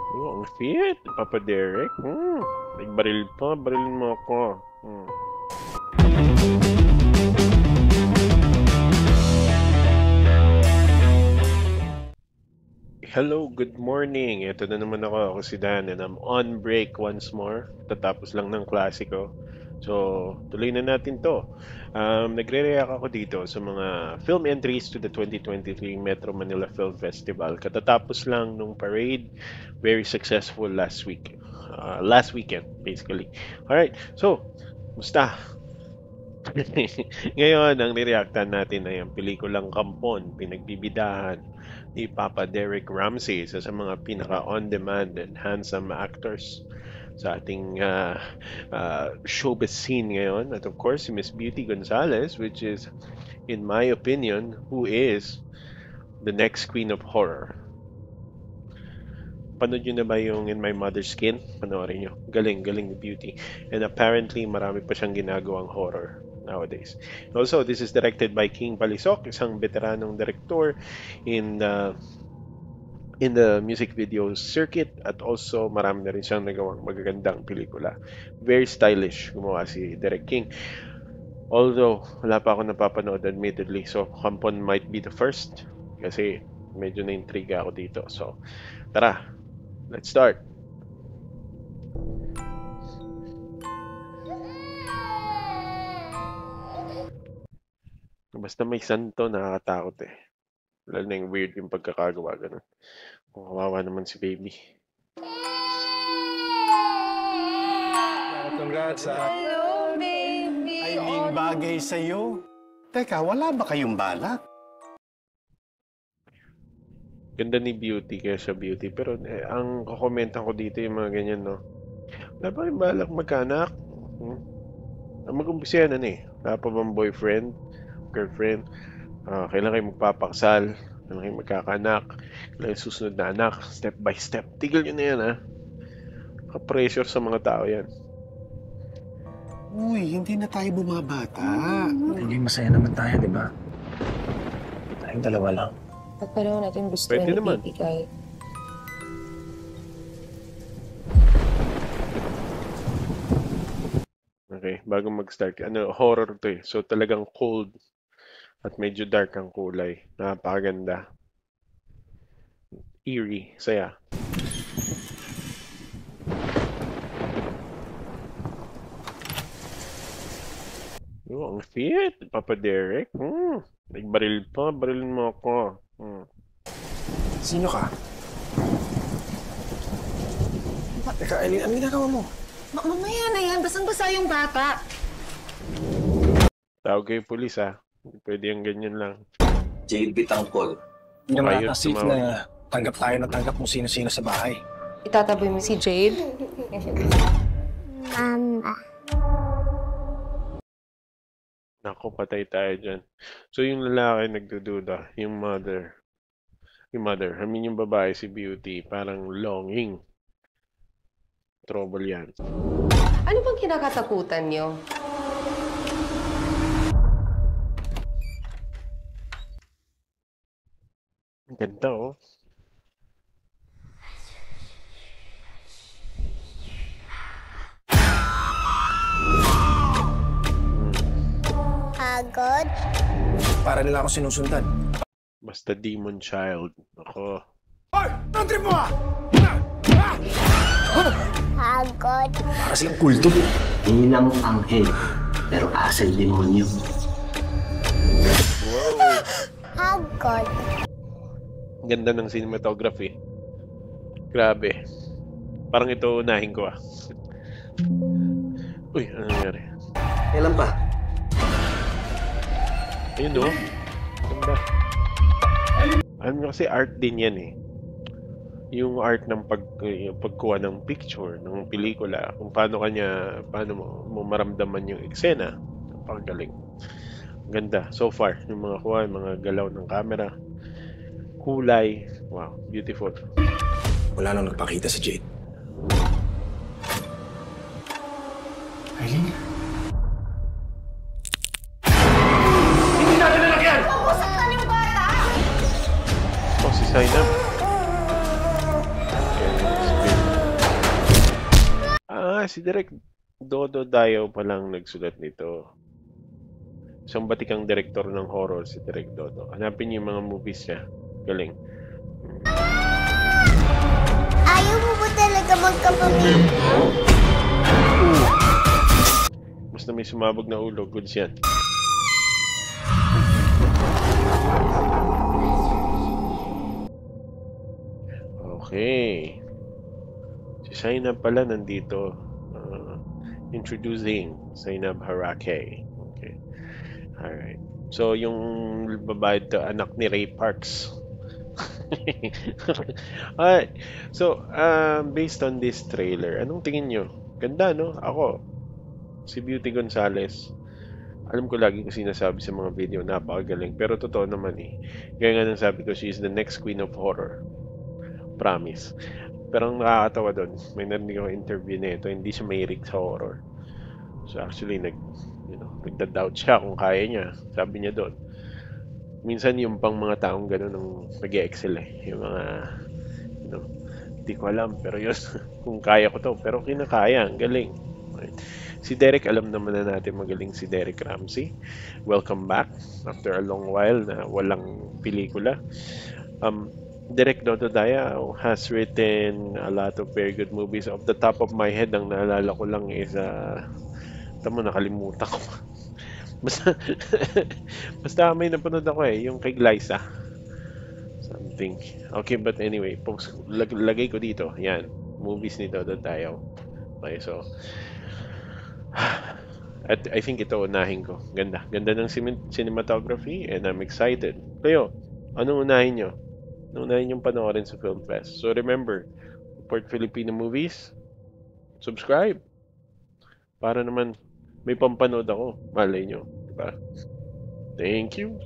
Oh, ang fit, Papa Derek. Nagbaril pa, barilin mo ako. Hello, good morning. Ito na naman ako si Dan and I'm on break once more. Tatapos lang ng klasiko. So, tuloy na natin to. Nagre-react ako dito sa mga film entries to the 2023 Metro Manila Film Festival. Katatapos lang nung parade, very successful last week. Last weekend, basically. Alright, so, musta? Ngayon, ang nireactan natin ay ang pelikulang Kampon, pinagbibidahan ni Papa Derek Ramsey, isa sa mga pinaka-on-demand and handsome actors sa ating showbiz scene ngayon. At of course, si Miss Beauty Gonzalez, which is, in my opinion, who is the next queen of horror. Panood nyo na ba yung In My Mother's Skin? Panoorin nyo. Galing, galing ni Beauty. And apparently, marami pa siyang ginagawang horror nowadays. Also, this is directed by King Palisok, isang veteranong director in the music video circuit, at also marami na rin siyang nagawang magagandang pelikula. Very stylish gumawa si Derek King. Although, wala pa ako napapanood admittedly. So, Kampon might be the first kasi medyo na-intriga ako dito. So, tara, let's start. Basta may santo, nakakatakot eh. Lalo na yung weird yung pagkakagawa, ganun. Kung kawawa naman si baby. Congrats, Hello, baby! Ay, yung bagay sa'yo. Teka, wala ba kayong balak? Ganda ni Beauty kaya siya Beauty. Pero ang kukomentan ko dito yung mga ganyan, no? Wala ba yung balak magkaanak? Ang mag-umpisa yan, ano eh. Wala pa bang boyfriend? Girlfriend? Kailan kayo magpapakasal? Kailan kayo magkakaanak? Kailan yung susunod na anak? Step by step. Tigil nyo na yan, ha? Ka-pressure sa mga tao yan. Uy, hindi na tayo bumabata. Hindi masaya naman tayo, di ba? Tayong dalawa lang. Ba't pareho natin gusto Pwede ni naman. baby guy? Okay, bago mag-start. Horror to eh. So talagang cold at medyo dark ang kulay. Napakaganda. Eerie. Saya. Oh, ang fit, Papa Derek. Nagbaril pa, barilin mo ako. Sino ka? Teka, Eileen, ano ginagawa mo? Mamaya na yan. Basang-basa yung bata. Tawag kayo pulis ha. Pwede yung ganyan lang. Jade Bitangkol. Hindi naman Ayun, safe tumawag. na tanggap tayo na tanggap kung sino-sino sa bahay. Itataboy mo si Jade? Naku, patay tayo dyan. So yung lalaki nagdududa, yung mother. I mean yung babae, si Beauty, parang longing. Trouble yan. Ano bang kinakatakutan niyo? Ang ganda oh. Pagod? Para nila ako sinusundan. Basta demon child. Ako. Hoy! Anong trip mo ah? Pagod? Para silang kulto. Ninang anghel, pero asal demonyo. Pagod? Ang ganda ng cinematography. Grabe. Parang ito unahin ko ah. Uy, ano nangyari? Kailan pa? Ayun oh. Ganda. Alam nyo kasi art din yan eh. Yung art ng pagkuha ng picture, ng pelikula, kung paano mo maramdaman yung eksena. Napakagaling. Ganda. So far, yung mga kuha, yung mga galaw ng camera. Kulay. Wow, beautiful. Wala nang nagpakita si Jade. Eileen? Oh, si Zainab. Okay, si Si Direk Dodo Dayo pa lang nagsulat nito. Isang batikang direktor ng horror si Direk Dodo. Hanapin niyo yung mga movies niya. Galing. Ayaw mo ba talaga magkapamilya? Basta may sumabog na ulo, goods yan. Okay. Si Zainab pala nandito. Introducing Zainab Harake. Okay. Alright. So, yung babae to, anak ni Ray Parks. Alright. So, based on this trailer, anong tingin nyo? Ganda, no? Ako, si Beauty Gonzalez, alam ko lagi ko sinasabi sa mga video, napakagaling. Pero totoo naman eh. Gaya nga nang sabi ko, she is the next queen of horror. Promise. Pero ang nakakatawa doon, may narinig ako interview na ito, hindi siya mahilig sa horror. So actually, nagda-doubt siya kung kaya niya. Sabi niya doon. Minsan yung pang mga taong gano'n ang nag-excel eh. Yung mga, hindi ko alam, pero yun, kung kaya ko to. Pero kinakaya, ang galing. Right. Si Derek, alam naman na natin magaling si Derek Ramsey. Welcome back after a long while na walang pelikula. Direk Dodo Dayo has written a lot of very good movies. Off the top of my head, ang naalala ko lang is nakalimutan ko. basta may napanood ako yung kay Glyza. Something. Okay, but anyway, folks, lagay ko dito. Yan, movies ni Dodo Dayo. Okay, so at I think ito unahin ko. Ganda ng cinematography and I'm excited. Kayo, anong unahin nyo? Unahin yung panoorin sa Film Fest. So remember, support Filipino movies, subscribe. Para naman may pampanood ako. Malay nyo. Diba? Thank you.